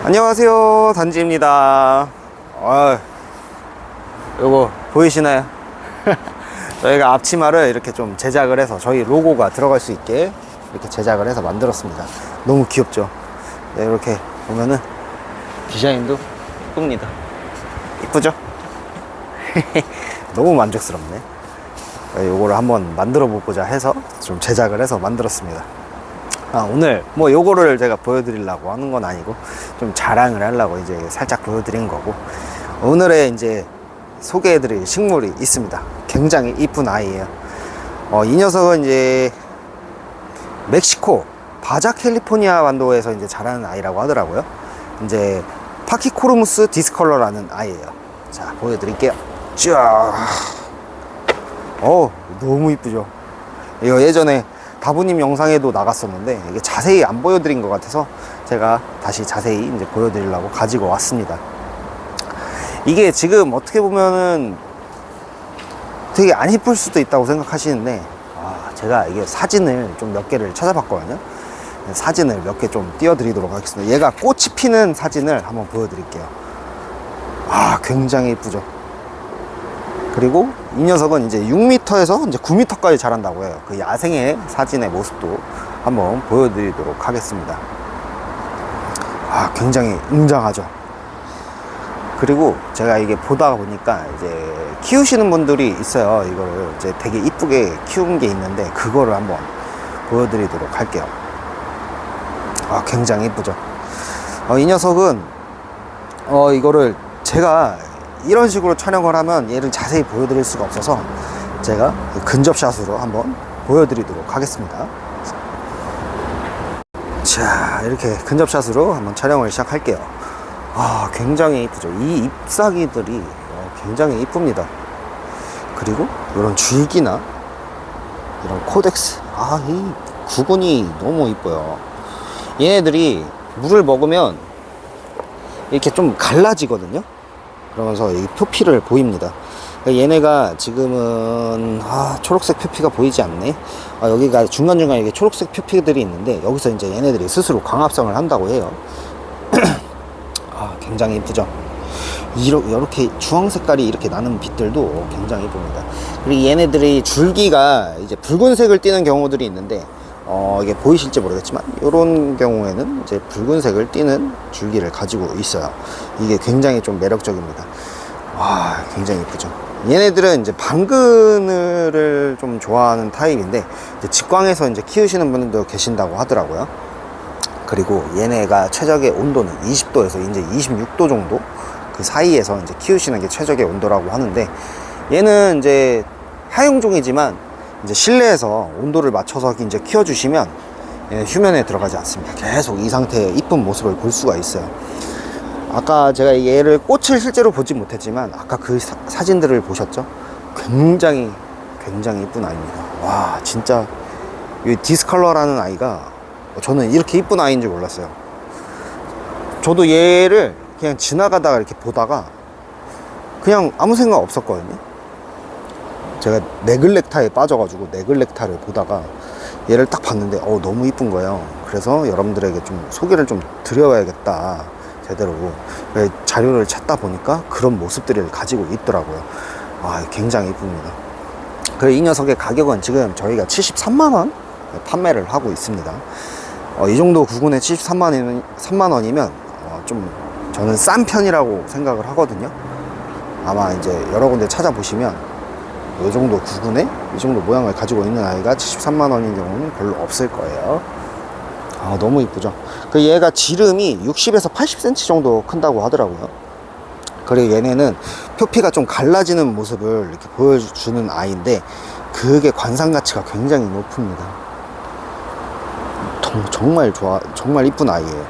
안녕하세요, 단지입니다. 요거 보이시나요? 저희가 앞치마를 이렇게 좀 제작을 해서 저희 로고가 들어갈 수 있게 이렇게 제작을 해서 만들었습니다. 너무 귀엽죠? 네, 이렇게 보면은 디자인도 이쁩니다. 이쁘죠? 너무 만족스럽네. 요거를 한번 만들어 보고자 해서 좀 제작을 해서 만들었습니다. 오늘 뭐 요거를 제가 보여드리려고 하는 건 아니고 좀 자랑을 하려고 이제 살짝 보여드린 거고, 오늘의 이제 소개해드릴 식물이 있습니다. 굉장히 이쁜 아이예요. 이 녀석은 이제 멕시코 바자 캘리포니아 반도에서 이제 자라는 아이라고 하더라고요. 이제 파키코르무스 디스컬러라는 아이예요. 자, 보여드릴게요. 쫙. 너무 이쁘죠? 이거 예전에 다부님 영상에도 나갔었는데 이게 자세히 안 보여드린 것 같아서 제가 다시 자세히 이제 보여드리려고 가지고 왔습니다. 이게 지금 어떻게 보면은 되게 안 이쁠 수도 있다고 생각하시는데, 제가 이게 사진을 좀 몇 개를 찾아봤거든요. 사진을 몇 개 좀 띄워드리도록 하겠습니다. 얘가 꽃이 피는 사진을 한번 보여드릴게요. 굉장히 이쁘죠? 그리고 이 녀석은 이제 6m에서 이제 9m까지 자란다고 해요. 그 야생의 사진의 모습도 한번 보여드리도록 하겠습니다. 굉장히 웅장하죠. 그리고 제가 이게 보다 보니까 이제 키우시는 분들이 있어요. 이거를 이제 되게 이쁘게 키운 게 있는데 그거를 한번 보여드리도록 할게요. 굉장히 이쁘죠. 이 녀석은 이거를 제가 이런 식으로 촬영을 하면 얘를 자세히 보여드릴 수가 없어서 제가 근접샷으로 한번 보여드리도록 하겠습니다. 자, 이렇게 근접샷으로 한번 촬영을 시작할게요. 굉장히 이쁘죠. 이 잎사귀들이 굉장히 이쁩니다. 그리고 이런 줄기나 이런 코덱스, 이 구근이 너무 이뻐요. 얘네들이 물을 먹으면 이렇게 좀 갈라지거든요. 그러면서 이 표피를 보입니다. 얘네가 지금은 초록색 표피가 보이지 않네. 여기가 중간중간 이게 초록색 표피들이 있는데 여기서 이제 얘네들이 스스로 광합성을 한다고 해요. 굉장히 이쁘죠. 이렇게 주황 색깔이 이렇게 나는 빛들도 굉장히 이쁩니다. 그리고 얘네들이 줄기가 이제 붉은색을 띠는 경우들이 있는데 이게 보이실지 모르겠지만 이런 경우에는 이제 붉은색을 띠는 줄기를 가지고 있어요. 이게 굉장히 좀 매력적입니다. 굉장히 이쁘죠. 얘네들은 이제 방그늘을 좀 좋아하는 타입인데 이제 직광에서 이제 키우시는 분들도 계신다고 하더라고요. 그리고 얘네가 최적의 온도는 20도에서 이제 26도 정도 그 사이에서 이제 키우시는 게 최적의 온도라고 하는데, 얘는 이제 하용종이지만 이제 실내에서 온도를 맞춰서 이제 키워주시면 휴면에 들어가지 않습니다. 계속 이 상태의 이쁜 모습을 볼 수가 있어요. 아까 제가 얘를 꽃을 실제로 보지 못했지만 아까 그 사진들을 보셨죠? 굉장히 이쁜 아이입니다. 진짜 이 디스컬러라는 아이가 저는 이렇게 이쁜 아이인 줄 몰랐어요. 저도 얘를 그냥 지나가다가 이렇게 보다가 그냥 아무 생각 없었거든요. 제가 네글렉타에 빠져가지고 네글렉타를 보다가 얘를 딱 봤는데 너무 이쁜 거예요. 그래서 여러분들에게 좀 소개를 좀 드려야겠다, 제대로. 자료를 찾다 보니까 그런 모습들을 가지고 있더라고요. 굉장히 이쁩니다. 그리고 이 녀석의 가격은 지금 저희가 73만원 판매를 하고 있습니다. 이 정도 구근에 73만원이면 좀 저는 싼 편이라고 생각을 하거든요. 아마 이제 여러 군데 찾아보시면 이 정도 구근에 이 정도 모양을 가지고 있는 아이가 73만원인 경우는 별로 없을 거예요. 너무 이쁘죠. 그 얘가 지름이 60에서 80cm 정도 큰다고 하더라고요. 그리고 얘네는 표피가 좀 갈라지는 모습을 이렇게 보여주는 아이인데 그게 관상 가치가 굉장히 높습니다. 정말 이쁜 아이예요.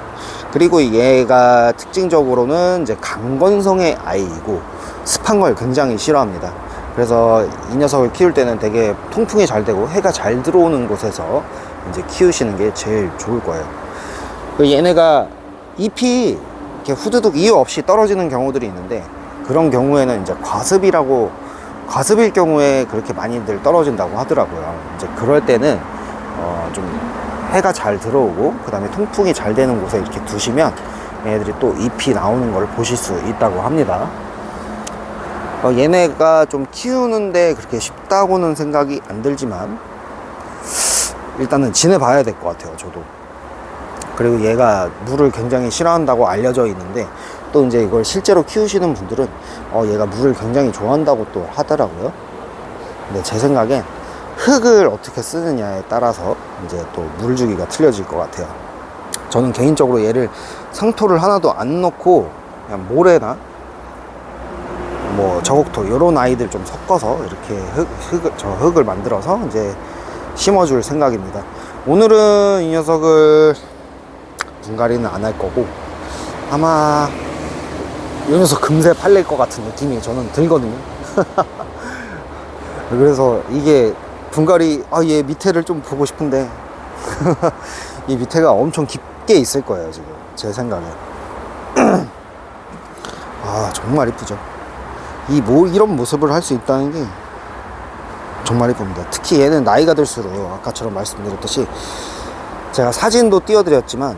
그리고 얘가 특징적으로는 이제 강건성의 아이이고 습한 걸 굉장히 싫어합니다. 그래서 이 녀석을 키울 때는 되게 통풍이 잘 되고 해가 잘 들어오는 곳에서 이제 키우시는 게 제일 좋을 거예요. 얘네가 잎이 이렇게 후두둑 이유 없이 떨어지는 경우들이 있는데 그런 경우에는 이제 과습일 경우에 그렇게 많이들 떨어진다고 하더라고요. 이제 그럴 때는 좀 해가 잘 들어오고 그 다음에 통풍이 잘 되는 곳에 이렇게 두시면 얘네들이 또 잎이 나오는 걸 보실 수 있다고 합니다. 얘네가 좀 키우는데 그렇게 쉽다고는 생각이 안 들지만 일단은 지내봐야 될 것 같아요, 저도. 그리고 얘가 물을 굉장히 싫어한다고 알려져 있는데 또 이제 이걸 실제로 키우시는 분들은 얘가 물을 굉장히 좋아한다고 또 하더라고요. 근데 제 생각엔 흙을 어떻게 쓰느냐에 따라서 이제 또 물 주기가 틀려질 것 같아요. 저는 개인적으로 얘를 상토를 하나도 안 넣고 그냥 모래나 뭐 저곡토 이런 아이들 좀 섞어서 이렇게 흙을 만들어서 이제 심어줄 생각입니다. 오늘은 이 녀석을 분갈이는 안 할 거고 아마 이 녀석 금세 팔릴 것 같은 느낌이 저는 들거든요. 그래서 이게 분갈이 얘 밑에를 좀 보고 싶은데 이 밑에가 엄청 깊게 있을 거예요, 지금 제 생각에. 정말 이쁘죠. 이런 모습을 할 수 있다는 게 정말 이쁩니다. 특히 얘는 나이가 들수록 아까처럼 말씀드렸듯이 제가 사진도 띄워드렸지만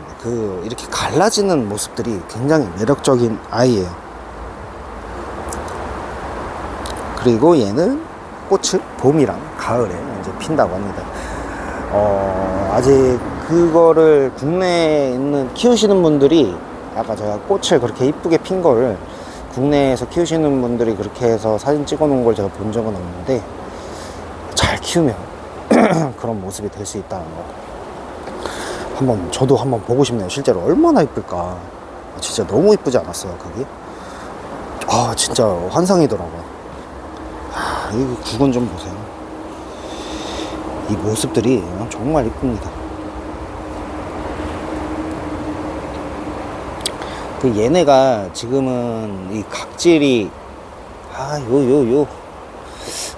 이렇게 갈라지는 모습들이 굉장히 매력적인 아이예요. 그리고 얘는 꽃을 봄이랑 가을에 이제 핀다고 합니다. 아직 그거를 국내에 있는 키우시는 분들이 아까 제가 꽃을 그렇게 이쁘게 핀 거를 국내에서 키우시는 분들이 그렇게 해서 사진 찍어 놓은 걸 제가 본 적은 없는데 잘 키우면 그런 모습이 될 수 있다는 거 저도 한번 보고 싶네요. 실제로 얼마나 이쁠까. 진짜 너무 이쁘지 않았어요, 그게? 진짜 환상이더라고요. 이 국은 좀 보세요. 이 모습들이 정말 이쁩니다. 얘네가 지금은 이 각질이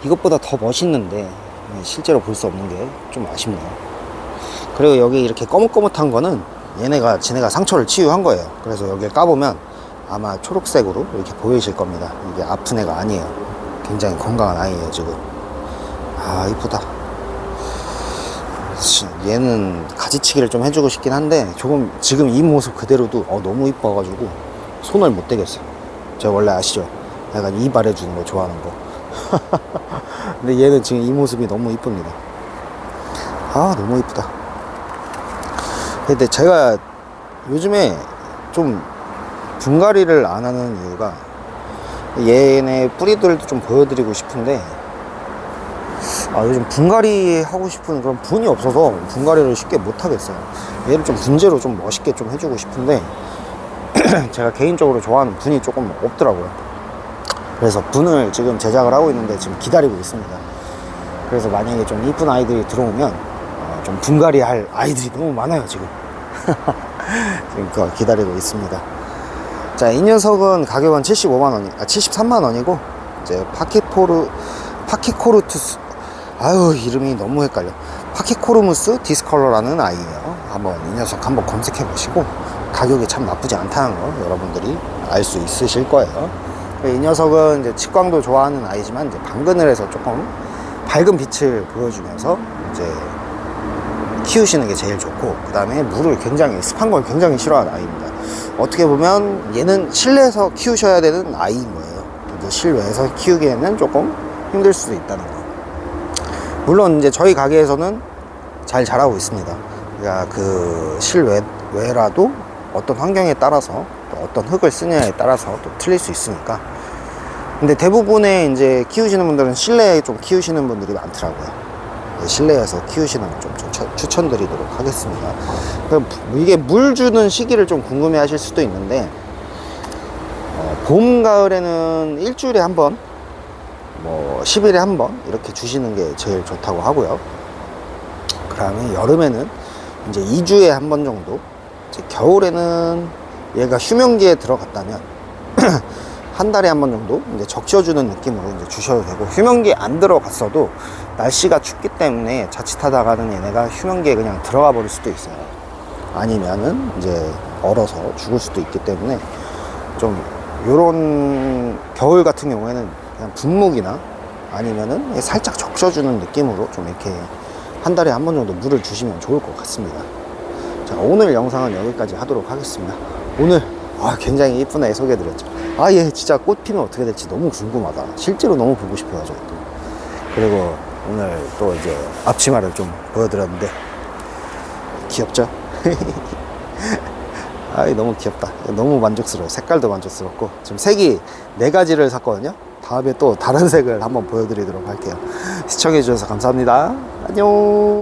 이것보다 더 멋있는데 실제로 볼 수 없는 게 좀 아쉽네요. 그리고 여기 이렇게 거뭇거뭇한 거는 지네가 상처를 치유한 거예요. 그래서 여기를 까보면 아마 초록색으로 이렇게 보이실 겁니다. 이게 아픈 애가 아니에요. 굉장히 건강한 아이예요, 지금. 이쁘다. 얘는 가지치기를 좀 해주고 싶긴 한데 조금 지금 이 모습 그대로도 너무 이뻐가지고 손을 못 대겠어요. 제가 원래 아시죠? 약간 이발해주는 거 좋아하는 거. 근데 얘는 지금 이 모습이 너무 이쁩니다. 너무 이쁘다. 근데 제가 요즘에 좀 분갈이를 안 하는 이유가 얘네 뿌리들도 좀 보여드리고 싶은데 요즘 분갈이 하고 싶은 그런 분이 없어서 분갈이를 쉽게 못 하겠어요. 얘를 좀 분재로 좀 멋있게 좀 해주고 싶은데 제가 개인적으로 좋아하는 분이 조금 없더라고요. 그래서 분을 지금 제작을 하고 있는데 지금 기다리고 있습니다. 그래서 만약에 좀 이쁜 아이들이 들어오면 좀 분갈이 할 아이들이 너무 많아요, 지금. 지금 그거 기다리고 있습니다. 자, 이 녀석은 가격은 73만 원이고 이제 파키코르투스 이름이 너무 헷갈려. 파키코르무스 디스컬러라는 아이예요. 이 녀석 한번 검색해 보시고 가격이 참 나쁘지 않다는 거 여러분들이 알 수 있으실 거예요. 이 녀석은 이제 직광도 좋아하는 아이지만 이제 방그늘에서 조금 밝은 빛을 보여주면서 이제 키우시는 게 제일 좋고, 그 다음에 물을 습한 걸 굉장히 싫어하는 아이입니다. 어떻게 보면 얘는 실내에서 키우셔야 되는 아이인 거예요. 이제 실외에서 키우기에는 조금 힘들 수도 있다는 거. 물론 이제 저희 가게에서는 잘 자라고 있습니다. 그러니까 실외라도 어떤 환경에 따라서 또 어떤 흙을 쓰느냐에 따라서 또 틀릴 수 있으니까. 근데 대부분의 이제 키우시는 분들은 실내에 좀 키우시는 분들이 많더라고요. 실내에서 키우시는 걸 좀 추천드리도록 하겠습니다. 이게 물 주는 시기를 좀 궁금해 하실 수도 있는데 봄, 가을에는 일주일에 한 번, 10일에 한 번 이렇게 주시는 게 제일 좋다고 하고요. 그 다음에 여름에는 이제 2주에 한 번 정도, 이제 겨울에는 얘가 휴면기에 들어갔다면 한 달에 한 번 정도 이제 적셔주는 느낌으로 이제 주셔도 되고, 휴면기에 안 들어갔어도 날씨가 춥기 때문에 자칫하다가는 얘네가 휴면기에 그냥 들어가 버릴 수도 있어요. 아니면은 이제 얼어서 죽을 수도 있기 때문에 좀 요런 겨울 같은 경우에는 그냥 분무기나 아니면은 살짝 적셔주는 느낌으로 좀 이렇게 한 달에 한 번 정도 물을 주시면 좋을 것 같습니다. 자, 오늘 영상은 여기까지 하도록 하겠습니다. 오늘 아, 굉장히 이쁜 애 소개해드렸죠. 아, 얘 진짜 꽃 피면 어떻게 될지 너무 궁금하다. 실제로 너무 보고 싶어가지고 또. 그리고 오늘 또 이제 앞치마를 좀 보여드렸는데 귀엽죠? 아이, 너무 귀엽다. 너무 만족스러워요. 색깔도 만족스럽고. 지금 색이 4가지를 샀거든요. 다음에 또 다른 색을 한번 보여드리도록 할게요. 시청해주셔서 감사합니다. 안녕.